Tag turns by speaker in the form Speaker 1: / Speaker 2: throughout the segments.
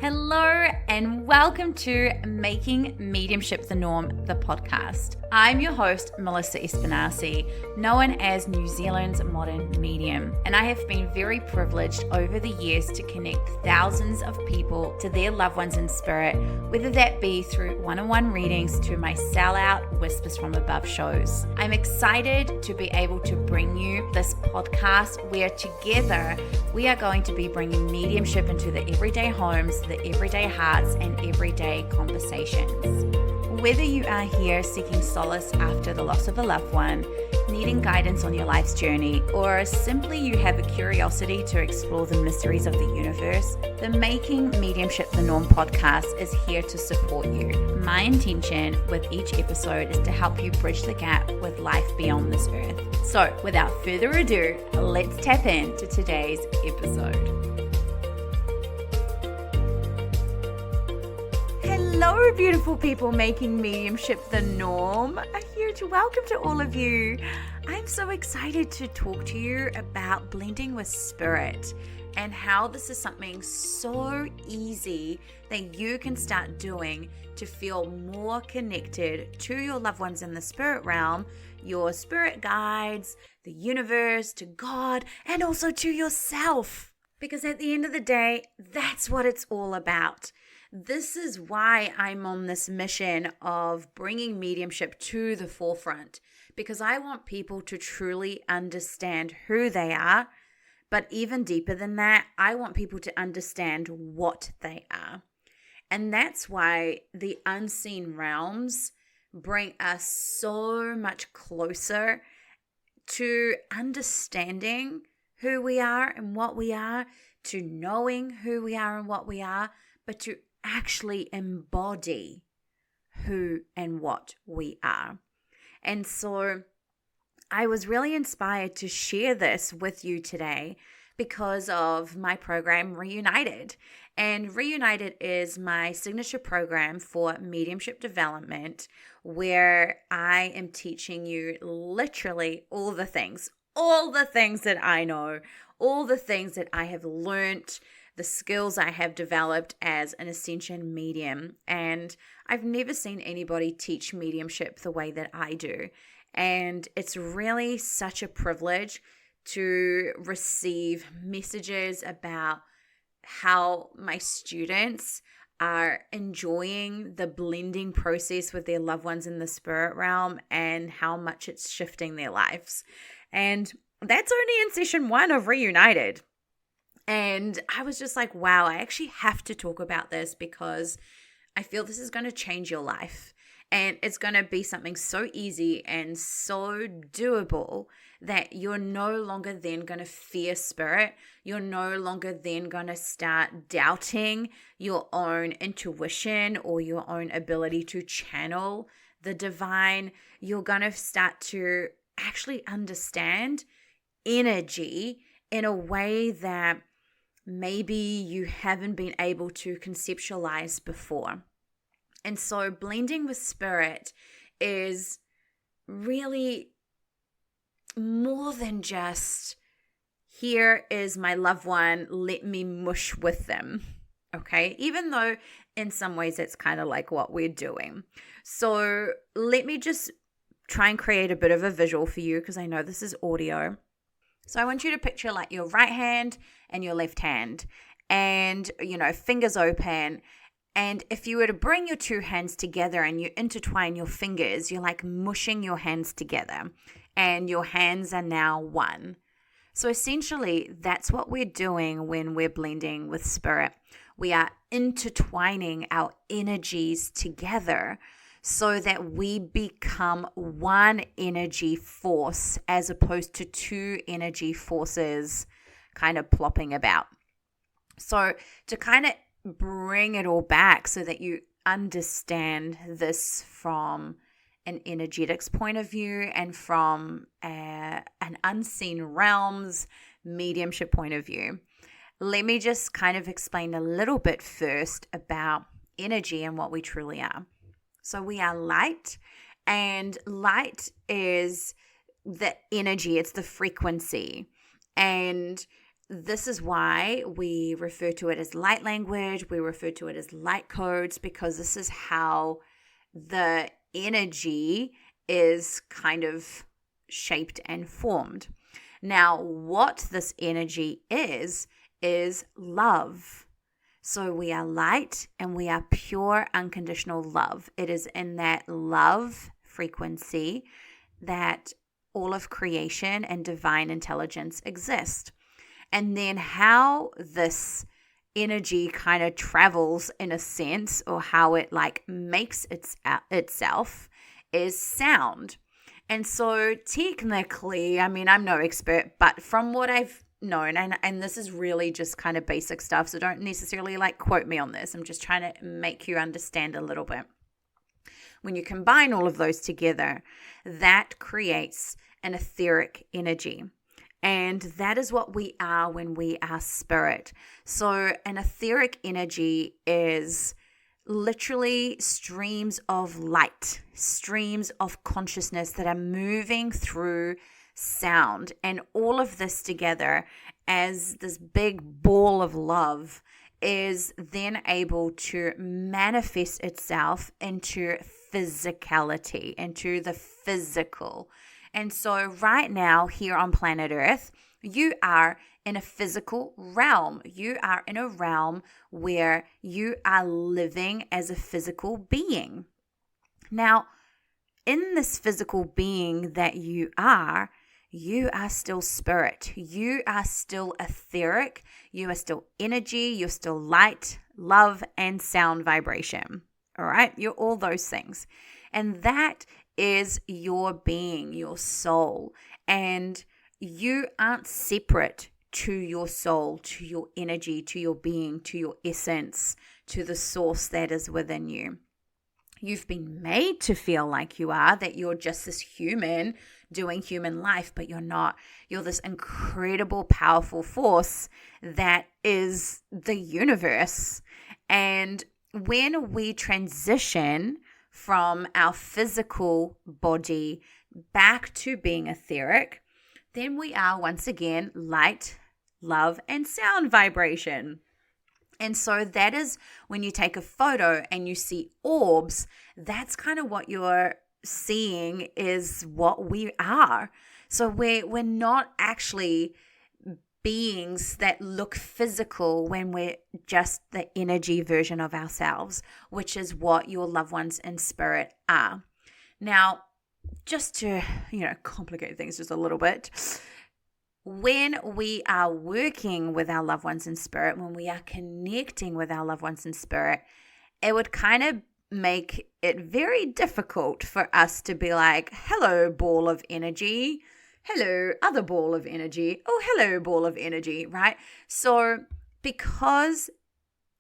Speaker 1: Hello and welcome to Making Mediumship the Norm, the podcast. I'm your host, Melissa Espinasi, known as New Zealand's modern medium, and I have been very privileged over the years to connect thousands of people to their loved ones in spirit, whether that be through one-on-one readings to my sellout Whispers from Above shows. I'm excited to be able to bring you this podcast where together we are going to be bringing mediumship into the everyday homes, the everyday hearts, and everyday conversations. Whether you are here seeking solace after the loss of a loved one, needing guidance on your life's journey, or simply you have a curiosity to explore the mysteries of the universe, the Making Mediumship the Norm podcast is here to support you. My intention with each episode is to help you bridge the gap with life beyond this earth. So without further ado, let's tap into today's episode. Hello, beautiful people making mediumship the norm. A huge welcome to all of you. I'm so excited to talk to you about blending with spirit and how this is something so easy that you can start doing to feel more connected to your loved ones in the spirit realm, your spirit guides, the universe, to God, and also to yourself. Because at the end of the day, that's what it's all about. This is why I'm on this mission of bringing mediumship to the forefront, because I want people to truly understand who they are, but even deeper than that, I want people to understand what they are. And that's why the unseen realms bring us so much closer to understanding who we are and what we are, to knowing who we are and what we are, but to actually embody who and what we are. And so I was really inspired to share this with you today because of my program Reunited. And Reunited is my signature program for mediumship development, where I am teaching you literally all the things that I know, all the things that I have learned, the skills I have developed as an ascension medium. And I've never seen anybody teach mediumship the way that I do. And it's really such a privilege to receive messages about how my students are enjoying the blending process with their loved ones in the spirit realm and how much it's shifting their lives. And that's only in session 1 of Reunited. And I was just like, wow, I actually have to talk about this because I feel this is going to change your life. And it's going to be something so easy and so doable that you're no longer then going to fear spirit. You're no longer then going to start doubting your own intuition or your own ability to channel the divine. You're going to start to actually understand energy in a way that maybe you haven't been able to conceptualize before. And so blending with spirit is really more than just, here is my loved one, let me mush with them. Okay, even though in some ways it's kind of like what we're doing. So let me just try and create a bit of a visual for you, because I know this is audio. So I want you to picture like your right hand and your left hand and, fingers open. And if you were to bring your two hands together and you intertwine your fingers, you're like mushing your hands together and your hands are now one. So essentially, that's what we're doing when we're blending with spirit. We are intertwining our energies together so that we become one energy force as opposed to two energy forces kind of plopping about. So to kind of bring it all back so that you understand this from an energetics point of view and from an unseen realms mediumship point of view, let me just kind of explain a little bit first about energy and what we truly are. So we are light, and light is the energy, it's the frequency. And this is why we refer to it as light language. We refer to it as light codes, because this is how the energy is kind of shaped and formed. Now, what this energy is love. So we are light and we are pure unconditional love. It is in that love frequency that all of creation and divine intelligence exist. And then how this energy kind of travels in a sense, or how it like makes itself, is sound. And so technically, I mean, I'm no expert, but from what I've known, and this is really just kind of basic stuff, so don't necessarily like quote me on this. I'm just trying to make you understand a little bit. When you combine all of those together, that creates an etheric energy. And that is what we are when we are spirit. So an etheric energy is literally streams of light, streams of consciousness that are moving through sound. And all of this together as this big ball of love is then able to manifest itself into physicality, into the physical. And so right now here on planet Earth, you are in a physical realm. You are in a realm where you are living as a physical being. Now, in this physical being that you are still spirit. You are still etheric. You are still energy. You're still light, love, and sound vibration. All right? You're all those things. And that is your being, your soul. And you aren't separate to your soul, to your energy, to your being, to your essence, to the source that is within you. You've been made to feel like you are, that you're just this human doing human life, but you're not. You're this incredible, powerful force that is the universe. And when we transition from our physical body back to being etheric, then we are once again light, love, and sound vibration. And so that is when you take a photo and you see orbs, that's kind of what you're seeing is what we are. So we're not actually beings that look physical when we're just the energy version of ourselves, which is what your loved ones in spirit are. Now, just to, complicate things just a little bit, when we are working with our loved ones in spirit, when we are connecting with our loved ones in spirit, it would kind of make it very difficult for us to be like, hello, ball of energy. Hello, other ball of energy. Oh, hello, ball of energy, right? So because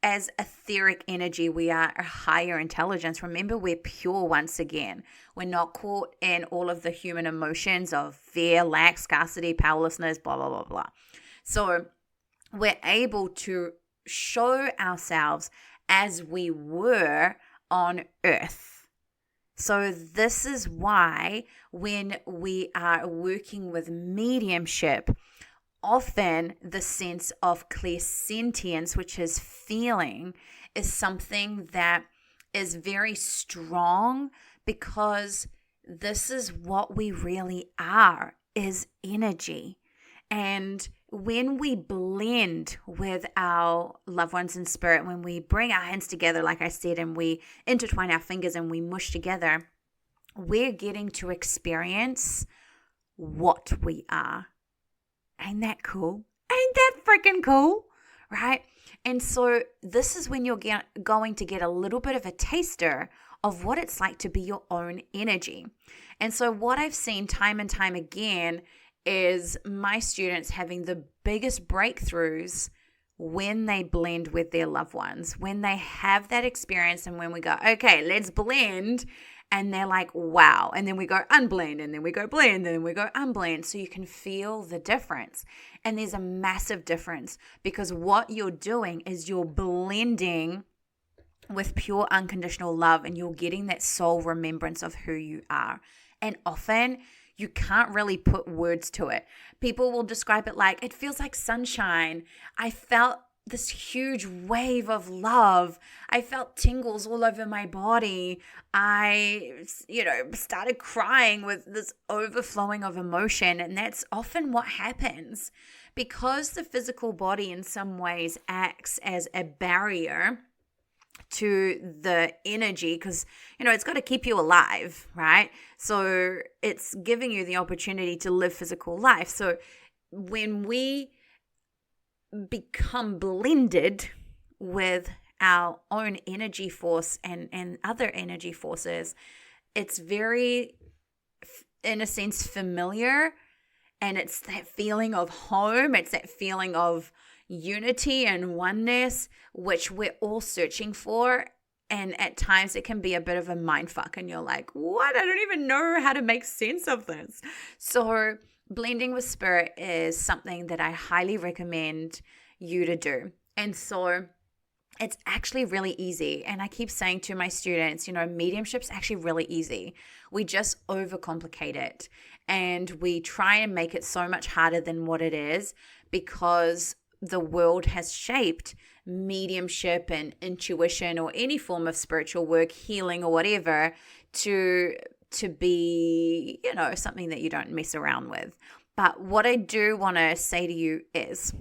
Speaker 1: as etheric energy, we are a higher intelligence. Remember, we're pure once again. We're not caught in all of the human emotions of fear, lack, scarcity, powerlessness, blah, blah, blah, blah. So we're able to show ourselves as we were on earth. So this is why when we are working with mediumship, often the sense of clairsentience, which is feeling, is something that is very strong, because this is what we really are, is energy. And when we blend with our loved ones in spirit, when we bring our hands together, like I said, and we intertwine our fingers and we mush together, we're getting to experience what we are. Ain't that cool? Ain't that freaking cool? Right? And so this is when you're going to get a little bit of a taster of what it's like to be your own energy. And so what I've seen time and time again is my students having the biggest breakthroughs when they blend with their loved ones, when they have that experience, and when we go, okay, let's blend. And they're like, wow. And then we go unblend, and then we go blend, and then we go unblend. So you can feel the difference. And there's a massive difference, because what you're doing is you're blending with pure unconditional love, and you're getting that soul remembrance of who you are. And often you can't really put words to it. People will describe it like, it feels like sunshine. I felt this huge wave of love. I felt tingles all over my body. I, started crying with this overflowing of emotion. And that's often what happens because the physical body in some ways acts as a barrier to the energy, because it's got to keep you alive, right? So it's giving you the opportunity to live physical life. So when we become blended with our own energy force and other energy forces, it's very, in a sense, familiar. And it's that feeling of home. It's that feeling of unity and oneness, which we're all searching for. And at times it can be a bit of a mindfuck. And you're like, what? I don't even know how to make sense of this. So blending with spirit is something that I highly recommend you to do. And so it's actually really easy. And I keep saying to my students, mediumship's actually really easy. We just overcomplicate it. And we try and make it so much harder than what it is, because the world has shaped mediumship and intuition or any form of spiritual work, healing or whatever, to be, something that you don't mess around with. But what I do want to say to you is,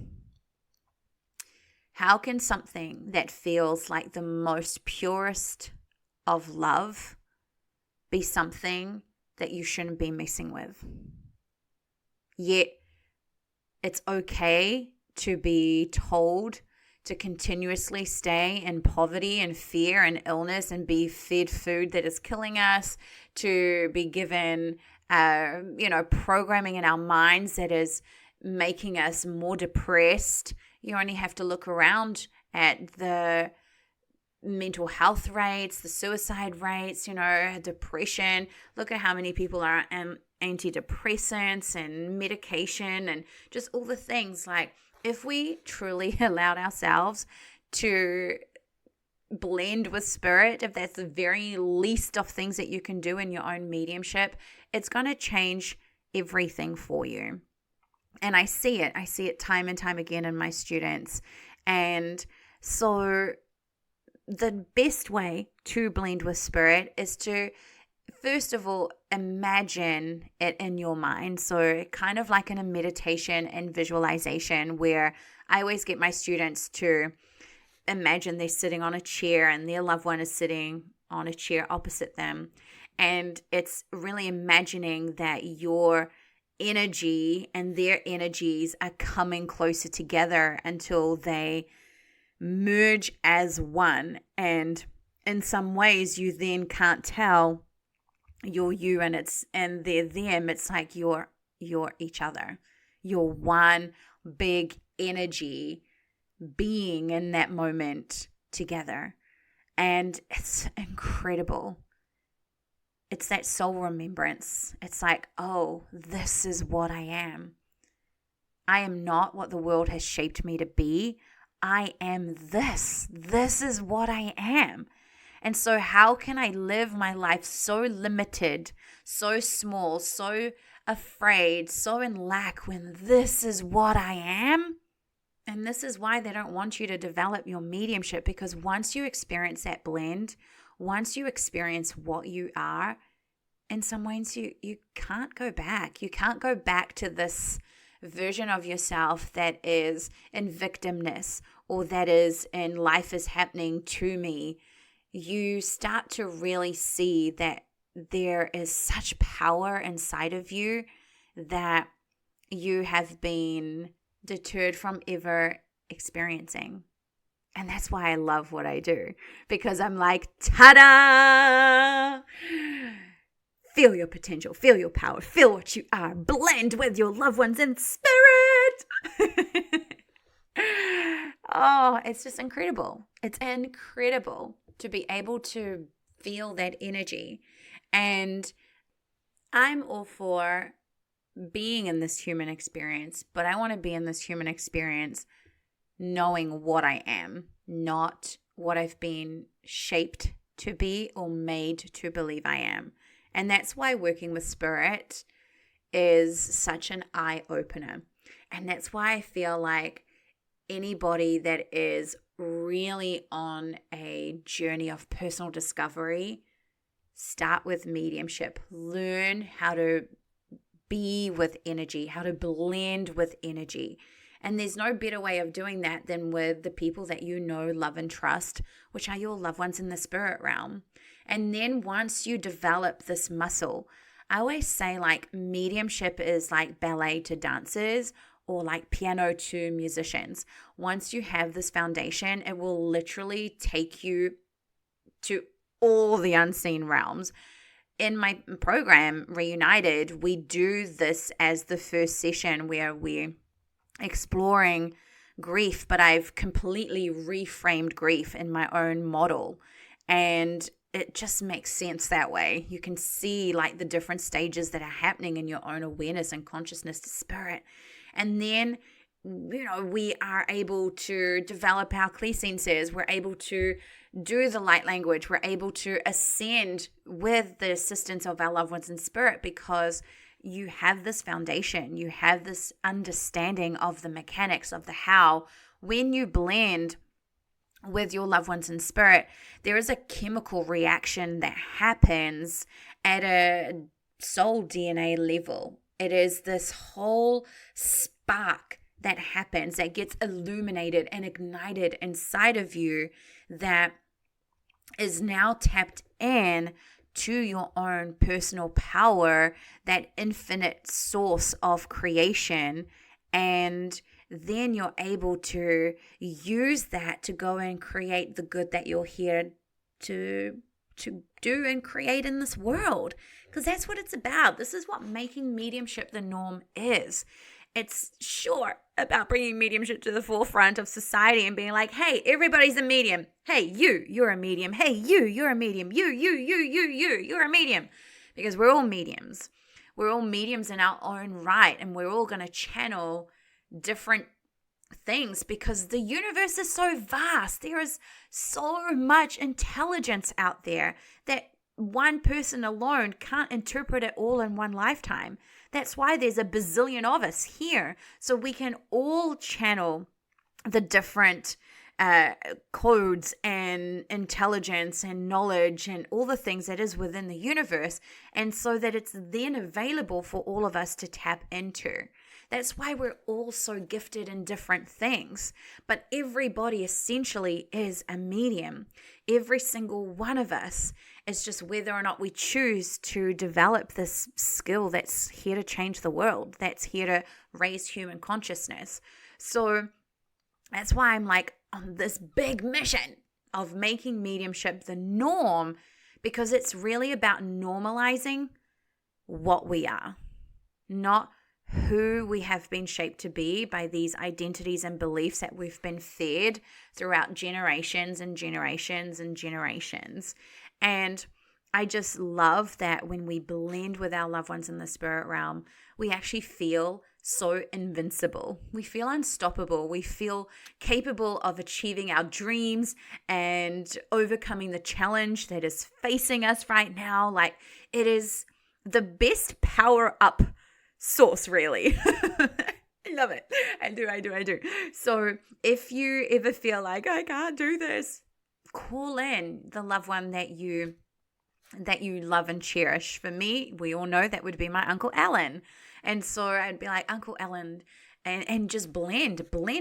Speaker 1: how can something that feels like the most purest of love be something that you shouldn't be messing with? Yet it's okay to be told to continuously stay in poverty and fear and illness and be fed food that is killing us, to be given, programming in our minds that is making us more depressed. You only have to look around at the mental health rates, the suicide rates, depression. Look at how many people are on antidepressants and medication and just all the things. Like, if we truly allowed ourselves to blend with spirit, if that's the very least of things that you can do in your own mediumship, it's going to change everything for you. And I see it time and time again in my students. And so the best way to blend with spirit is to, first of all, imagine it in your mind. So kind of like in a meditation and visualization, where I always get my students to imagine they're sitting on a chair and their loved one is sitting on a chair opposite them. And it's really imagining that your energy and their energies are coming closer together until they merge as one. And in some ways you then can't tell you're you and they're them. It's like you're each other. You're one big energy being in that moment together. And it's incredible. It's that soul remembrance. It's like, oh, this is what I am. I am not what the world has shaped me to be. I am this. This is what I am. And so how can I live my life so limited, so small, so afraid, so in lack, when this is what I am? And this is why they don't want you to develop your mediumship, because once you experience that blend, once you experience what you are, in some ways you can't go back. You can't go back to this version of yourself that is in victimness, or that is in life is happening to me. You start to really see that there is such power inside of you that you have been deterred from ever experiencing. And that's why I love what I do, because I'm like, ta-da! Feel your potential, feel your power, feel what you are, blend with your loved ones in spirit. Oh, it's just incredible. It's incredible to be able to feel that energy. And I'm all for being in this human experience, but I want to be in this human experience knowing what I am, not what I've been shaped to be or made to believe I am. And that's why working with spirit is such an eye opener. And that's why I feel like anybody that is really on a journey of personal discovery, start with mediumship. Learn how to be with energy, how to blend with energy. And there's no better way of doing that than with the people that you know, love, and trust, which are your loved ones in the spirit realm. And then once you develop this muscle, I always say like mediumship is like ballet to dancers or like piano to musicians. Once you have this foundation, it will literally take you to all the unseen realms. In my program, Reunited, we do this as the first session where we're exploring grief, but I've completely reframed grief in my own model. And it just makes sense that way. You can see like the different stages that are happening in your own awareness and consciousness to spirit. And then, we are able to develop our clairsentience. We're able to do the light language. We're able to ascend with the assistance of our loved ones in spirit, because you have this foundation. You have this understanding of the mechanics of the how. When you blend with your loved ones in spirit, there is a chemical reaction that happens at a soul DNA level. It is this whole spark that happens, that gets illuminated and ignited inside of you, that is now tapped in to your own personal power, that infinite source of creation. And then you're able to use that to go and create the good that you're here to do and create in this world. Because that's what it's about. This is what making mediumship the norm is. It's sure about bringing mediumship to the forefront of society and being like, hey, everybody's a medium. Hey, you're a medium. Hey, you're a medium. You're a medium. Because we're all mediums. We're all mediums in our own right, and we're all going to channel different things because the universe is so vast. There is so much intelligence out there that one person alone can't interpret it all in one lifetime. That's why there's a bazillion of us here, so we can all channel the different codes and intelligence and knowledge and all the things that is within the universe, and so that it's then available for all of us to tap into. That's why we're all so gifted in different things. But everybody essentially is a medium. Every single one of us is just whether or not we choose to develop this skill that's here to change the world, that's here to raise human consciousness. So that's why I'm like on this big mission of making mediumship the norm, because it's really about normalizing what we are, not who we have been shaped to be by these identities and beliefs that we've been fed throughout generations and generations and generations. And I just love that when we blend with our loved ones in the spirit realm, we actually feel so invincible. We feel unstoppable. We feel capable of achieving our dreams and overcoming the challenge that is facing us right now. Like, it is the best power up source, really. I love it. I do. So if you ever feel like I can't do this, call in the loved one that you love and cherish. For me, we all know that would be my Uncle Alan. And so I'd be like, Uncle Alan, and just blend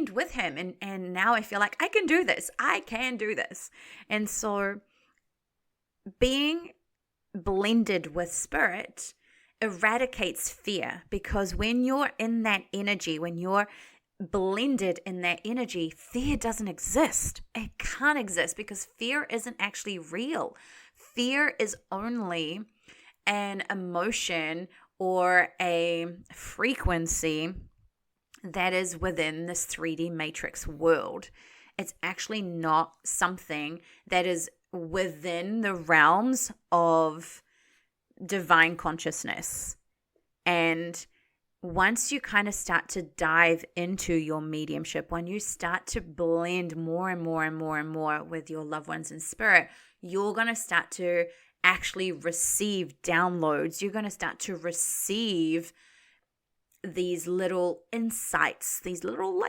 Speaker 1: with him. And now I feel like I can do this. And so being blended with spirit eradicates fear, because when you're in that energy, when you're blended in that energy, fear doesn't exist. It can't exist, because fear isn't actually real. Fear is only an emotion or a frequency that is within this 3D matrix world. It's actually not something that is within the realms of divine consciousness. And once you kind of start to dive into your mediumship, when you start to blend more and more with your loved ones in spirit, you're going to start to actually receive downloads. You're going to start to receive these little insights, these little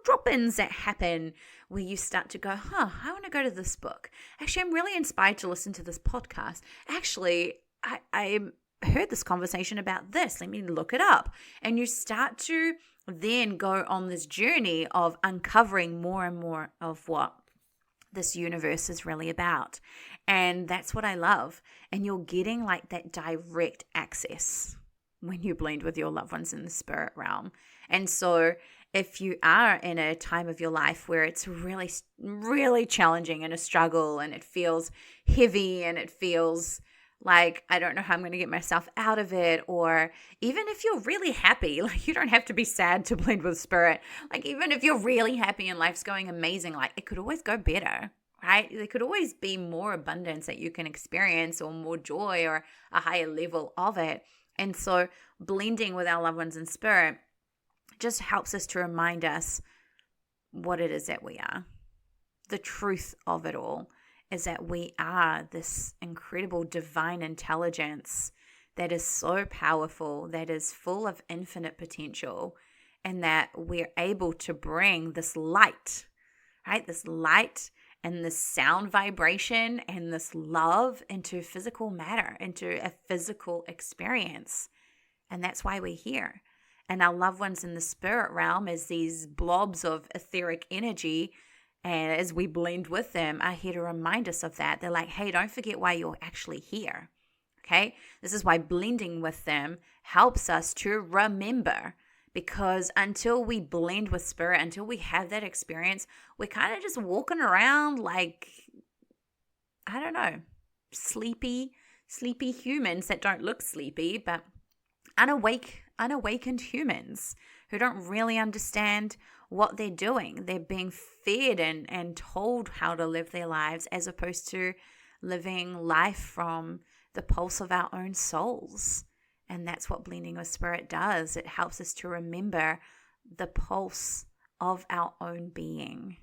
Speaker 1: drop-ins that happen where you start to go, I want to go to this book. Actually, I'm really inspired to listen to this podcast. Actually, I heard this conversation about this. Let me look it up. And you start to then go on this journey of uncovering more and more of what this universe is really about. And that's what I love. And you're getting like that direct access when you blend with your loved ones in the spirit realm. And so if you are in a time of your life where it's really, really challenging and a struggle and it feels heavy and it feels like, I don't know how I'm going to get myself out of it, or even if you're really happy, like you don't have to be sad to blend with spirit. Like even if you're really happy and life's going amazing, like it could always go better, right? There could always be more abundance that you can experience, or more joy, or a higher level of it. And so blending with our loved ones in spirit just helps us to remind us what it is that we are. The truth of it all is that we are this incredible divine intelligence that is so powerful, that is full of infinite potential, and that we're able to bring this light, right? This light and this sound vibration and this love into physical matter, into a physical experience. And that's why we're here. And our loved ones in the spirit realm as these blobs of etheric energy, and as we blend with them, are here to remind us of that. They're like, hey, don't forget why you're actually here. Okay? This is why blending with them helps us to remember. Because until we blend with spirit, until we have that experience, we're kind of just walking around like, I don't know, sleepy humans that don't look sleepy, but unawakened humans who don't really understand what they're doing. They're being fed and told how to live their lives, as opposed to living life from the pulse of our own souls. And that's what blending with spirit does. It helps us to remember the pulse of our own being.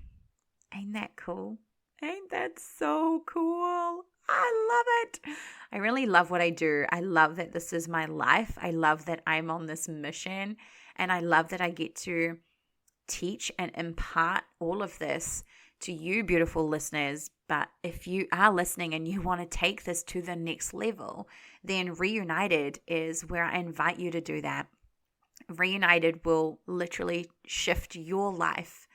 Speaker 1: Ain't that cool? Ain't that so cool? I love it. I really love what I do. I love that this is my life. I love that I'm on this mission. And I love that I get to teach and impart all of this to you, beautiful listeners. But if you are listening and you want to take this to the next level, then Reunited is where I invite you to do that. Reunited will literally shift your life,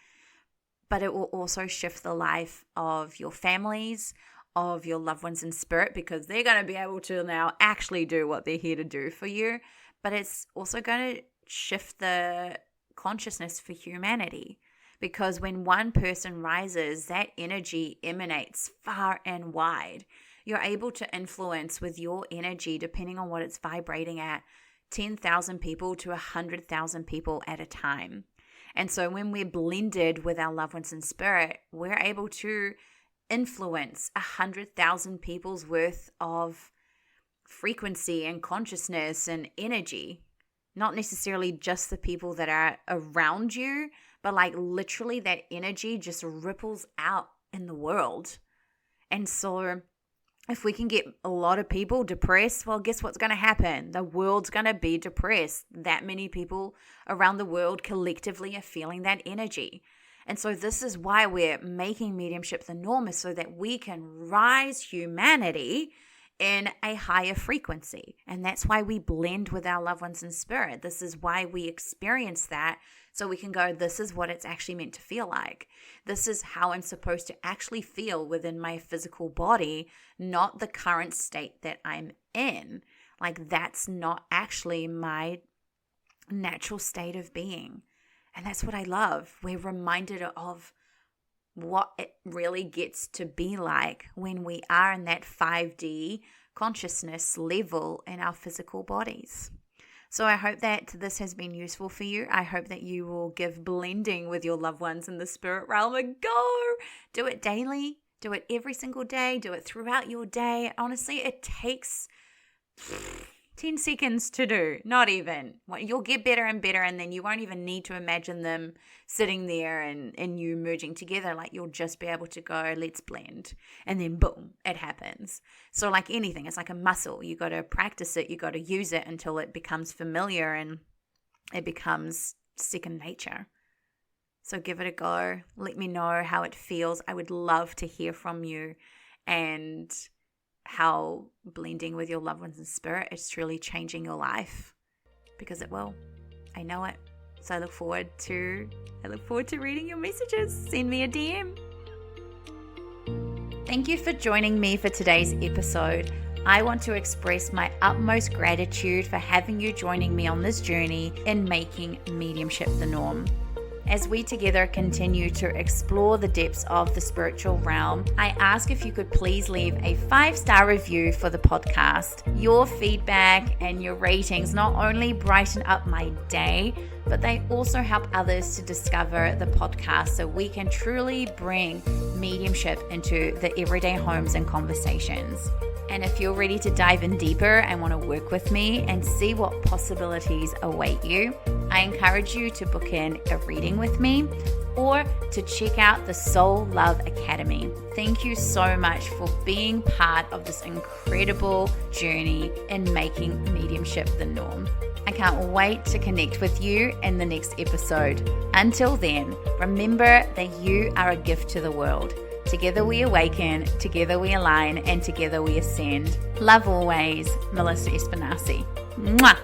Speaker 1: but it will also shift the life of your families, of your loved ones in spirit, because they're going to be able to now actually do what they're here to do for you. But it's also going to shift the consciousness for humanity, because when one person rises, that energy emanates far and wide. You're able to influence with your energy, depending on what it's vibrating at, 10,000 people to 100,000 people at a time. And so when we're blended with our loved ones in spirit, we're able to influence 100,000 people's worth of frequency and consciousness and energy. Not necessarily just the people that are around you, but like literally that energy just ripples out in the world. And so if we can get a lot of people depressed, well, guess what's going to happen? The world's going to be depressed. That many people around the world collectively are feeling that energy. And so this is why we're making mediumship the norm, is so that we can rise humanity in a higher frequency. And that's why we blend with our loved ones in spirit. This is why we experience that, so we can go, this is what it's actually meant to feel like. This is how I'm supposed to actually feel within my physical body, not the current state that I'm in. Like that's not actually my natural state of being. And that's what I love. We're reminded of what it really gets to be like when we are in that 5D consciousness level in our physical bodies. So I hope that this has been useful for you. I hope that you will give blending with your loved ones in the spirit realm a go. Do it daily. Do it every single day. Do it throughout your day. Honestly, it takes 10 seconds to do, not even. You'll get better and better, and then you won't even need to imagine them sitting there and you merging together. Like you'll just be able to go, let's blend, and then boom, it happens. So like anything, it's like a muscle. You got to practice it. You got to use it until it becomes familiar, and it becomes second nature. So give it a go. Let me know how it feels. I would love to hear from you and how blending with your loved ones in spirit is truly changing your life, because it will. I know it. So I look forward to reading your messages. Send me a DM. Thank you for joining me for today's episode. I want to express my utmost gratitude for having you joining me on this journey in making mediumship the norm. As we together continue to explore the depths of the spiritual realm, I ask if you could please leave a 5-star review for the podcast. Your feedback and your ratings not only brighten up my day, but they also help others to discover the podcast so we can truly bring mediumship into the everyday homes and conversations. And if you're ready to dive in deeper and want to work with me and see what possibilities await you, I encourage you to book in a reading with me or to check out the Soul Love Academy. Thank you so much for being part of this incredible journey in making mediumship the norm. I can't wait to connect with you in the next episode. Until then, remember that you are a gift to the world. Together we awaken, together we align, and together we ascend. Love always, Melissa Espinasi. Mwah!